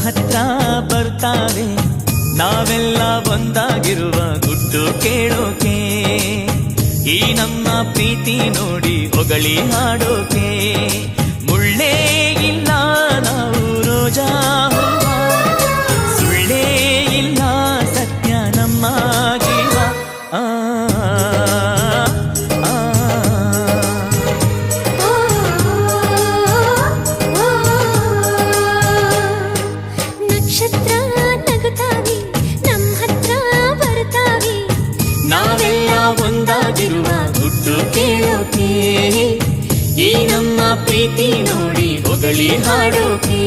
ಹತ್ರ ಬರ್ತಾವೆ, ನಾವೆಲ್ಲ ಒಂದಾಗಿರುವ ಗುಟ್ಟು ಕೇಳೋಕೆ. ಈ ನಮ್ಮ ಪ್ರೀತಿ ನೋಡಿ ಹೊಗಳಿ ಹಾಡೋಕೆ. ಮುಳ್ಳೇ ಇಲ್ಲ ನಾವು ರೋಜಾ ಹೂವ, ಸುಳ್ಳೇ ಇಲ್ಲ ಸತ್ಯ ನಮ್ಮ ಜೀವ. ನಕ್ಷತ್ರ ನಗುತ್ತಾವೆ, ನಮ್ಮ ಹತ್ರ ಬರ್ತಾವೆ, ನಾವೆಲ್ಲ ಒಂದಾಗಿರುವ ಗುಟ್ಟು ಕೇಳೋಕೆ. ಈ ನಮ್ಮ ಪ್ರೀತಿ ನೋಡಿ ಹೊಗಳಿ ಹಾಡೋಕೆ.